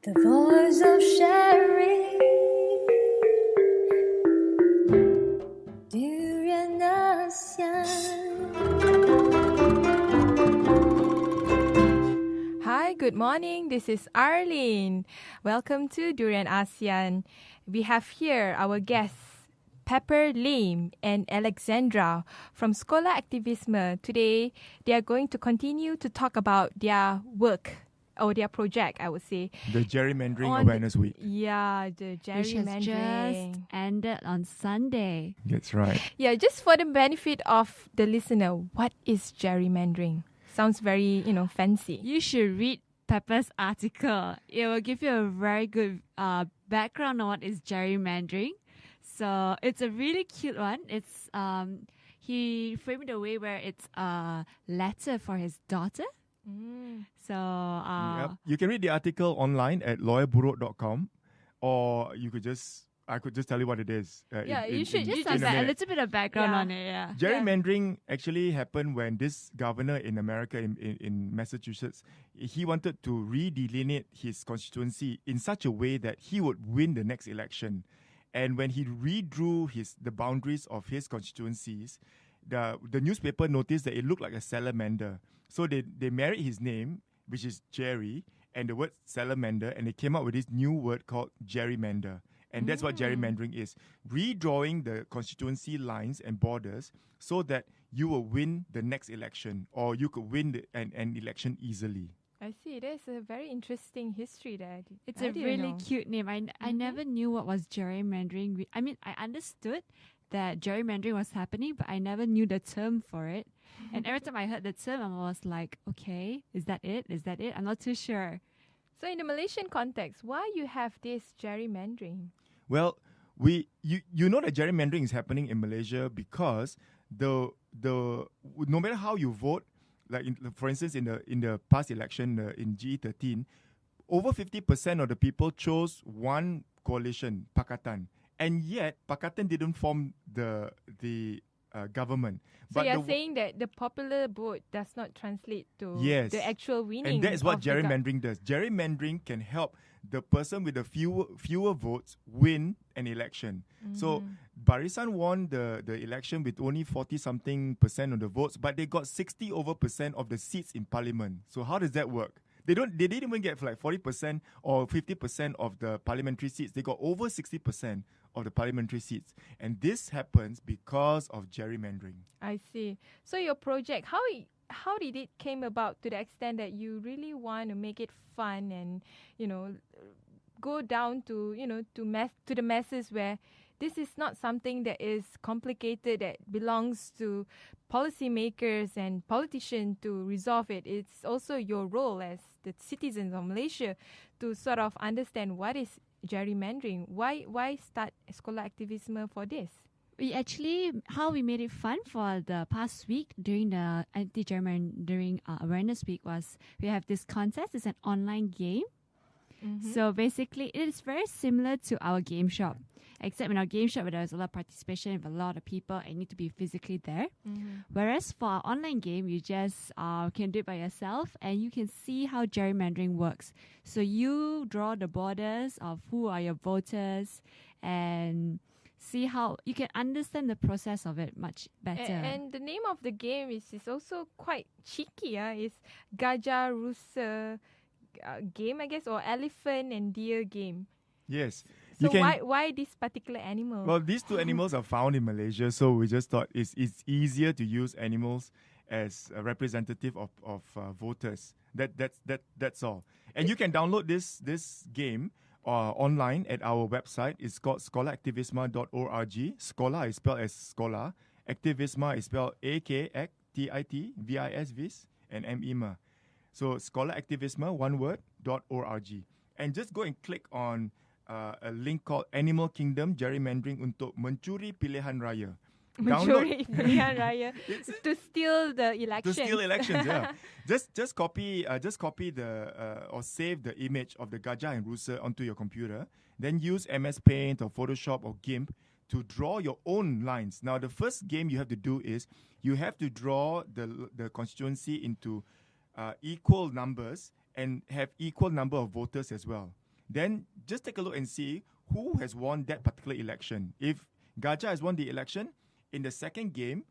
The voice of sharing. Durian ASEAN. Hi, good morning. This is Arlene. Welcome to Durian ASEAN. We have here our guests, Pepper Lim and Alexandra from Sekolah Aktivisme. Today, they are going to continue to talk about their work or their project, I would say. The Gerrymandering Awareness Week. Yeah, the Which has gerrymandering. just ended on Sunday. That's right. Yeah, just for the benefit of the listener, what is gerrymandering? Sounds very, fancy. You should read Pepper's article. It will give you a very good background on what is gerrymandering. So it's a really cute one. It's he framed it a way where it's a letter for his daughter. So Yep. You can read the article online at lawyerburuk.com, or I could just tell you what it is. You should just just have a a little bit of background on it. Yeah. Gerrymandering actually happened when this governor in America, in Massachusetts, he wanted to redelineate his constituency in such a way that he would win the next election. And when he redrew the boundaries of his constituencies, the newspaper noticed that it looked like a salamander. So they married his name, which is Jerry, and the word salamander, and they came up with this new word called gerrymander. And that's what gerrymandering is. Redrawing the constituency lines and borders so that you will win the next election, or you could win an election easily. I see. There's a very interesting history there. It's I a didn't really know. cute name. I never knew what was gerrymandering. I mean, I understood that gerrymandering was happening, but I never knew the term for it. And every time I heard the term, I was like, okay, is that it? Is that it? I'm not too sure. So in the Malaysian context, why you have this gerrymandering? Well, you know that gerrymandering is happening in Malaysia because the no matter how you vote, like for instance in the past election in G13, over 50% of the people chose one coalition, Pakatan, and yet Pakatan didn't form the government. So But you're saying that the popular vote does not translate to Yes. the actual winning. And that is what of the gerrymandering does. Gerrymandering can help the person with the fewer votes win an election. So Barisan won the election with only 40-something% of the votes, but they got 60% of the seats in parliament. So how does that work? They didn't even get like 40% or 50% of the parliamentary seats. They got over 60% of the parliamentary seats. And this happens because of gerrymandering. I see. So your project, how did it came about to the extent that you really want to make it fun and, go down to, to the masses where this is not something that is complicated, that belongs to policymakers and politicians to resolve it. It's also your role as the citizens of Malaysia to sort of understand what is gerrymandering. Why start Sekolah Aktivisme for this? How we made it fun for the past week during the Anti-Gerrymandering Awareness Week was we have this contest. It's an online game. So basically, it is very similar to our game shop, except in our game shop, there's a lot of participation with a lot of people and you need to be physically there. Whereas for our online game, you just can do it by yourself and you can see how gerrymandering works. So you draw the borders of who are your voters and see how you can understand the process of it much better. And the name of the game is also quite cheeky. It's Gajah Rusa game, I guess, or elephant and deer game. Yes. So why this particular animal? Well, these two animals are found in Malaysia, so we just thought it's easier to use animals as a representative of voters. That's all. And you can download this game online at our website. It's called sekolahaktivisme.org. Sekolah is spelled as Sekolah. Aktivisme is spelled AKAKTITVIS and MEMA. So sekolahaktivisme, one word, .org. And just go and click on a link called Animal Kingdom Gerrymandering untuk mencuri pilihan raya. Mencuri pilihan raya to steal the elections. To steal elections, yeah. Just copy or save the image of the Gajah and Rusa onto your computer. Then use MS Paint or Photoshop or GIMP to draw your own lines. Now, the first game you have to do is you have to draw the constituency into equal numbers and have equal number of voters as well. then just take a look and see who has won that particular election. If Gajah has won the election, in the second game,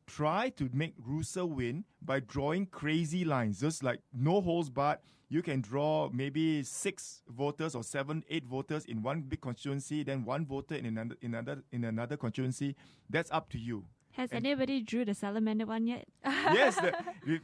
try to make Rusa win by drawing crazy lines, just like no holes barred. You can draw maybe 6 voters or 7, 8 voters in one big constituency, then 1 voter in another constituency. That's up to you. Has anybody drew the salamander one yet? Yes,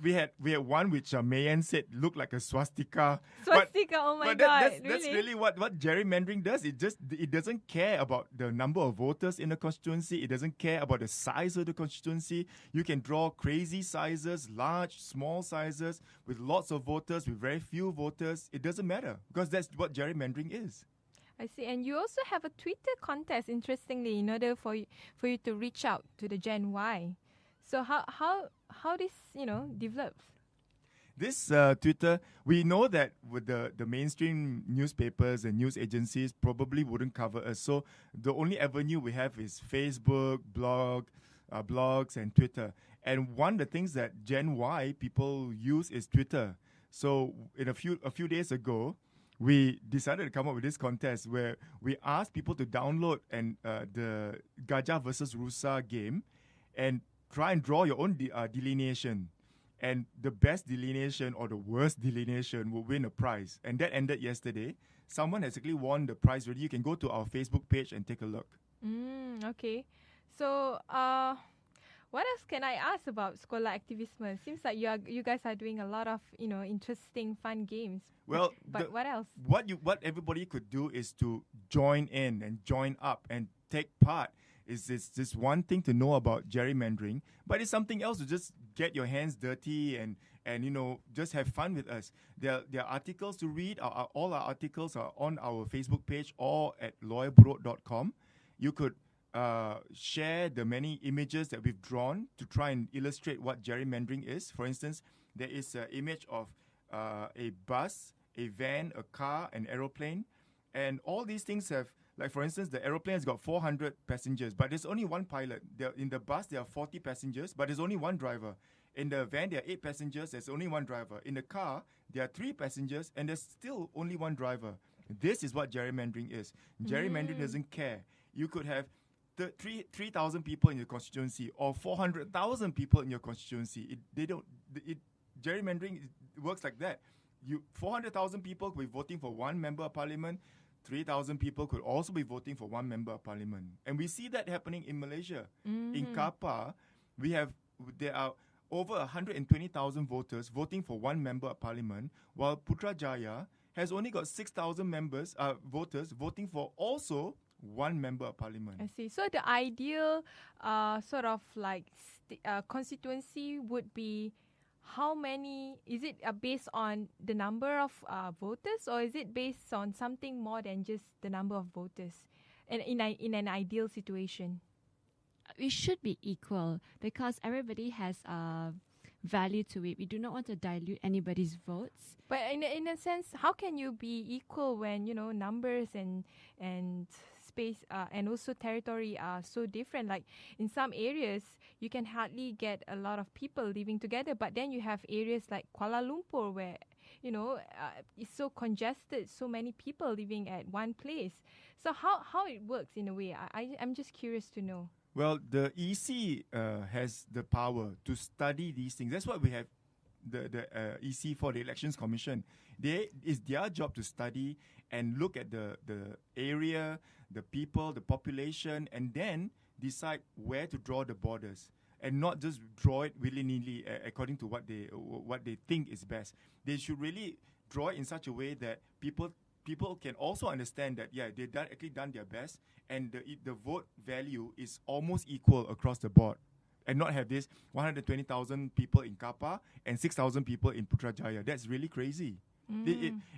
we had one which Mayan said looked like a swastika. Swastika, oh my God, That's really what gerrymandering does. It doesn't care about the number of voters in the constituency. It doesn't care about the size of the constituency. You can draw crazy sizes, large, small sizes, with lots of voters, with very few voters. It doesn't matter, because that's what gerrymandering is. I see. And you also have a Twitter contest, interestingly, in order for you to reach out to the Gen Y. So how this, develops? This Twitter, we know that with the mainstream newspapers and news agencies probably wouldn't cover us. So the only avenue we have is Facebook, blogs, and Twitter. And one of the things that Gen Y people use is Twitter. So in a few days ago, we decided to come up with this contest where we asked people to download the Gajah versus Rusa game and try and draw your own delineation. And the best delineation or the worst delineation will win a prize. And that ended yesterday. Someone has actually won the prize already. You can go to our Facebook page and take a look. Okay. So, what else can I ask about Sekolah Aktivisme? Seems like you guys are doing a lot of interesting, fun games. Well, but what else? What everybody could do is to join in and join up and take part. Is this one thing to know about gerrymandering, but it's something else to just get your hands dirty and just have fun with us. There are articles to read. All our articles are on our Facebook page or at lawyerburot.com. You could share the many images that we've drawn to try and illustrate what gerrymandering is. For instance, there is an image of a bus, a van, a car, an aeroplane, and all these things have, like for instance, the aeroplane has got 400 passengers, but there's only one pilot. In the bus, there are 40 passengers, but there's only one driver. In the van, there are 8 passengers, there's only one driver. In the car, there are 3 passengers, and there's still only one driver. This is what gerrymandering is. Gerrymandering doesn't care. You could have 3,000 people in your constituency or 400,000 people in your constituency. Gerrymandering works like that. 400,000 people could be voting for one member of parliament. 3,000 people could also be voting for one member of parliament. And we see that happening in Malaysia. In Kapa, there are over 120,000 voters voting for one member of parliament, while Putrajaya has only got 6,000 voters voting for also one member of parliament. I see. So the ideal constituency would be how many? Is it based on the number of voters, or is it based on something more than just the number of voters? And in an ideal situation, we should be equal because everybody has value to it. We do not want to dilute anybody's votes. But in a sense, how can you be equal when numbers and space and also territory are so different? Like in some areas, you can hardly get a lot of people living together, but then you have areas like Kuala Lumpur where it's so congested, so many people living at one place. So how it works in a way? I'm just curious to know. Well, the EC has the power to study these things. That's why we have the EC for the Elections Commission. It's their job to study and look at the area, the people, the population, and then decide where to draw the borders, and not just draw it willy-nilly according to what they think is best. They should really draw it in such a way that people can also understand that they've actually done their best, and the vote value is almost equal across the board, and not have this 120,000 people in Kapa and 6,000 people in Putrajaya. That's really crazy.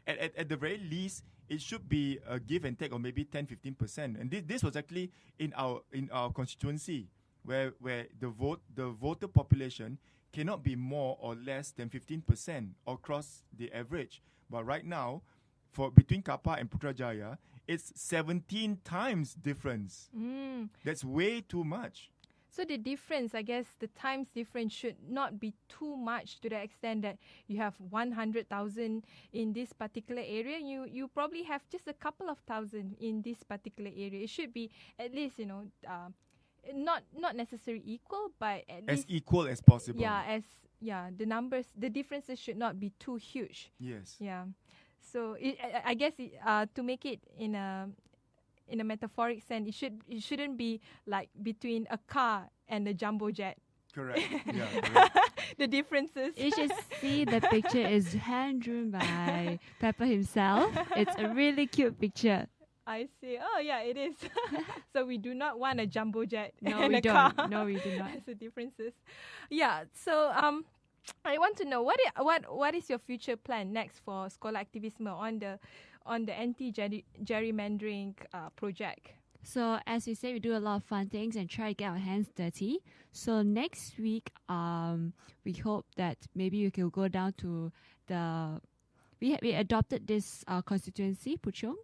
At the very least, it should be a give and take of maybe 10-15%. And this was actually in our constituency where the voter population cannot be more or less than 15% across the average. But right now, between Kapa and Putrajaya, it's 17 times difference. That's way too much. So the difference, I guess, the times difference should not be too much to the extent that you have 100,000 in this particular area. You probably have just a couple of thousand in this particular area. It should be at least, not necessarily equal, but at As least equal as possible. the numbers, the differences should not be too huge. Yes. Yeah. So I guess to make it in a metaphoric sense, it shouldn't be like between a car and a jumbo jet. Correct. Yeah, correct. The differences. You should see the picture is hand drawn by Pepper himself. It's a really cute picture. I see. Oh yeah, it is. So we do not want a jumbo jet. No, and we a don't. Car. No, we do not. That's the differences. Yeah. So I want to know what is your future plan next for Sekolah Aktivisme on the anti-gerrymandering project? So as we say, we do a lot of fun things and try to get our hands dirty. So next week, we hope that maybe we can go down to we adopted this constituency, Puchong,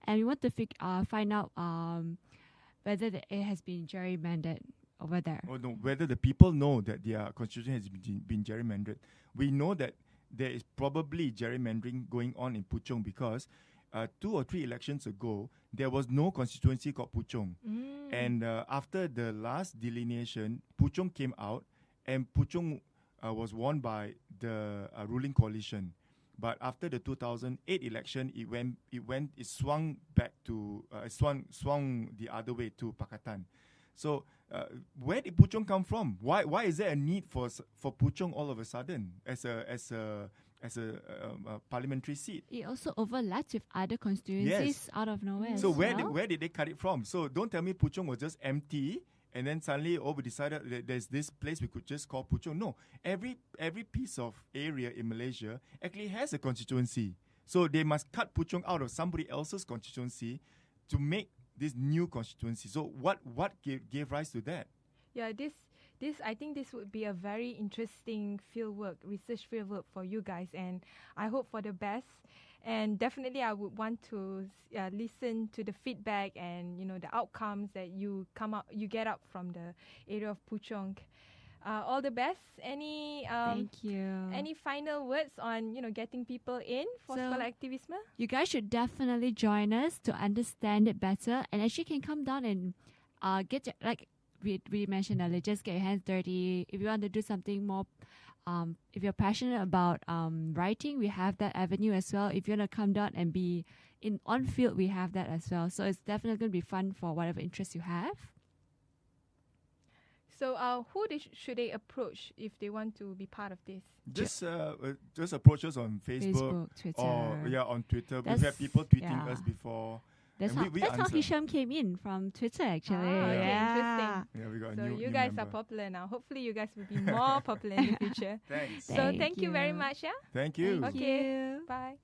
and we want to find out whether it has been gerrymandered over there. Oh no, whether the people know that their constitution has been gerrymandered. We know that there is probably gerrymandering going on in Puchong because 2 or 3 elections ago, there was no constituency called Puchong. And after the last delineation, Puchong came out, and Puchong was won by the ruling coalition. But after the 2008 election, it swung back to swung the other way to Pakatan. So where did Puchong come from? Why is there a need for Puchong all of a sudden as a parliamentary seat? It also overlaps with other constituencies out of nowhere. So as where did they cut it from? So don't tell me Puchong was just empty and then suddenly we decided that there's this place we could just call Puchong. No, every piece of area in Malaysia actually has a constituency. So they must cut Puchong out of somebody else's constituency to make this new constituency. So what gave rise to that? Yeah, this I think this would be a very interesting research fieldwork for you guys, and I hope for the best. And definitely, I would want to listen to the feedback and the outcomes that you get up from the area of Puchong. All the best. Thank you. Any final words on getting people in for Sekolah Aktivisme? You guys should definitely join us to understand it better, and actually can come down and get we mentioned earlier, just get your hands dirty. If you want to do something more, if you're passionate about writing, we have that avenue as well. If you want to come down and be on field, we have that as well. So it's definitely going to be fun for whatever interests you have. So who should they approach if they want to be part of this? Just approach us on Facebook, Twitter. or on Twitter. We've had people tweeting us before. That's and how Hisham came in from Twitter, actually. Okay, interesting. Yeah, we got So a new you guys member. are popular now. Hopefully you guys will be more popular in the future. Thanks. So thank you very much, yeah? Thank you. Thank Okay. you. Bye.